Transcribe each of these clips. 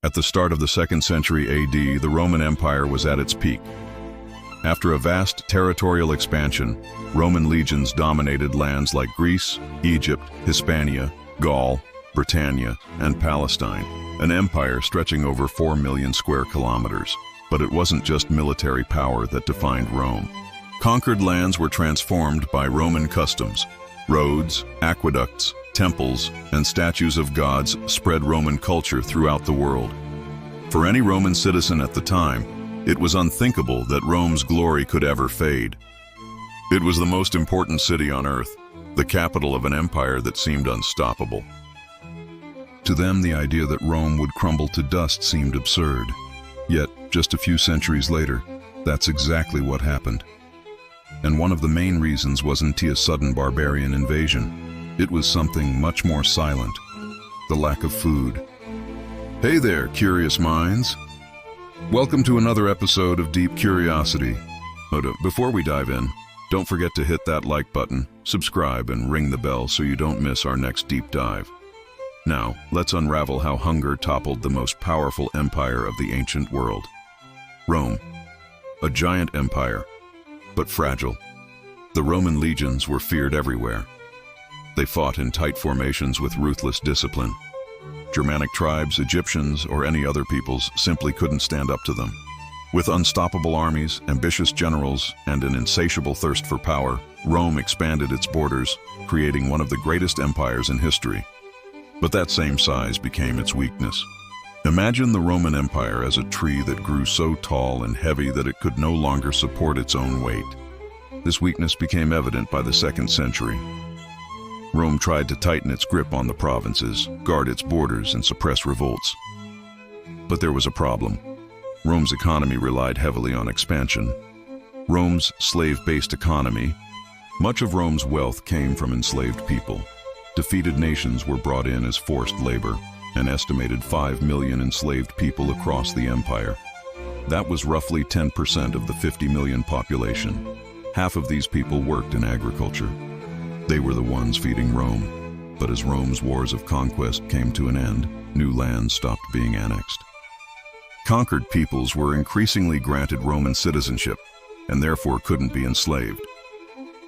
At the start of the 2nd century AD, the Roman Empire was at its peak. After a vast territorial expansion, Roman legions dominated lands like Greece, Egypt, Hispania, Gaul, Britannia, and Palestine, an empire stretching over 4 million square kilometers. But it wasn't just military power that defined Rome. Conquered lands were transformed by Roman customs. Roads, aqueducts, temples, and statues of gods spread Roman culture throughout the world. For any Roman citizen at the time, it was unthinkable that Rome's glory could ever fade. It was the most important city on earth, the capital of an empire that seemed unstoppable. To them, the idea that Rome would crumble to dust seemed absurd. Yet, just a few centuries later, that's exactly what happened. And one of the main reasons wasn't a sudden barbarian invasion. It was something much more silent: the lack of food. Hey there, curious minds! Welcome to another episode of Deep Curiosity. Before we dive in, don't forget to hit that like button, subscribe, and ring the bell so you don't miss our next deep dive. Now, let's unravel how hunger toppled the most powerful empire of the ancient world. Rome, a giant empire, but fragile. The Roman legions were feared everywhere. They fought in tight formations with ruthless discipline. Germanic tribes, Egyptians, or any other peoples simply couldn't stand up to them. With unstoppable armies, ambitious generals, and an insatiable thirst for power, Rome expanded its borders, creating one of the greatest empires in history. But that same size became its weakness. Imagine the Roman Empire as a tree that grew so tall and heavy that it could no longer support its own weight. This weakness became evident by the 2nd century. Rome tried to tighten its grip on the provinces, guard its borders, and suppress revolts. But there was a problem. Rome's economy relied heavily on expansion. Rome's slave-based economy, much of Rome's wealth came from enslaved people. Defeated nations were brought in as forced labor, an estimated 5 million enslaved people across the empire. That was roughly 10% of the 50 million population. Half of these people worked in agriculture. They were the ones feeding Rome. But as Rome's wars of conquest came to an end, new lands stopped being annexed. Conquered peoples were increasingly granted Roman citizenship, and therefore couldn't be enslaved.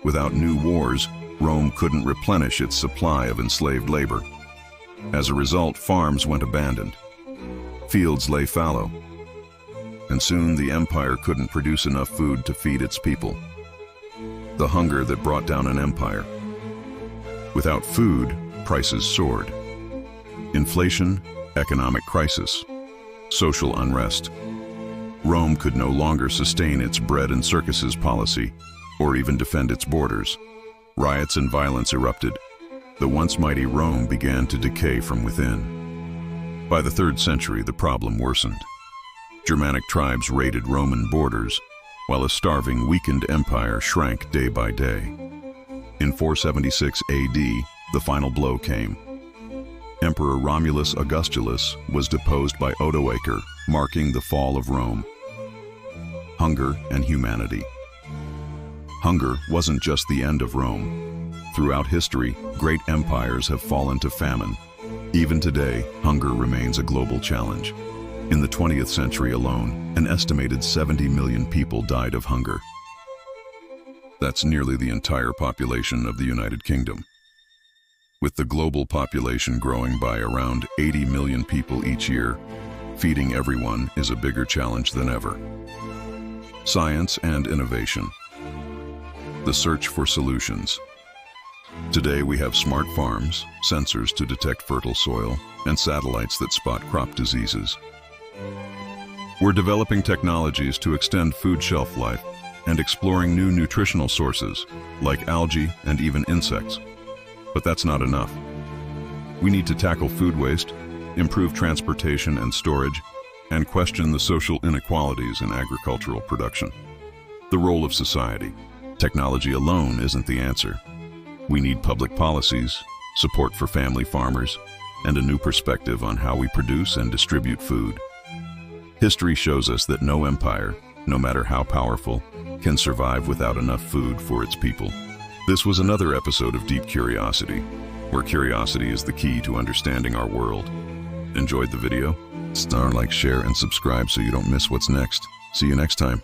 Without new wars, Rome couldn't replenish its supply of enslaved labor. As a result, farms went abandoned. Fields lay fallow. And soon the empire couldn't produce enough food to feed its people. The hunger that brought down an empire. Without food, prices soared. Inflation, economic crisis, social unrest. Rome could no longer sustain its bread and circuses policy, or even defend its borders. Riots and violence erupted. The once mighty Rome began to decay from within. By the 3rd century, the problem worsened. Germanic tribes raided Roman borders, while a starving, weakened empire shrank day by day. In 476 AD, the final blow came. Emperor Romulus Augustulus was deposed by Odoacer, marking the fall of Rome. Hunger and humanity. Hunger wasn't just the end of Rome. Throughout history, great empires have fallen to famine. Even today, hunger remains a global challenge. In the 20th century alone, an estimated 70 million people died of hunger. That's nearly the entire population of the United Kingdom. With the global population growing by around 80 million people each year, feeding everyone is a bigger challenge than ever. Science and innovation. The search for solutions. Today we have smart farms, sensors to detect fertile soil, and satellites that spot crop diseases. We're developing technologies to extend food shelf life and exploring new nutritional sources, like algae and even insects. But that's not enough. We need to tackle food waste, improve transportation and storage, and question the social inequalities in agricultural production. The role of society. Technology alone isn't the answer. We need public policies, support for family farmers, and a new perspective on how we produce and distribute food. History shows us that no empire, no matter how powerful, can survive without enough food for its people. This was another episode of Deep Curiosity, where curiosity is the key to understanding our world. Enjoyed the video? Star, like, share, and subscribe so you don't miss what's next. See you next time.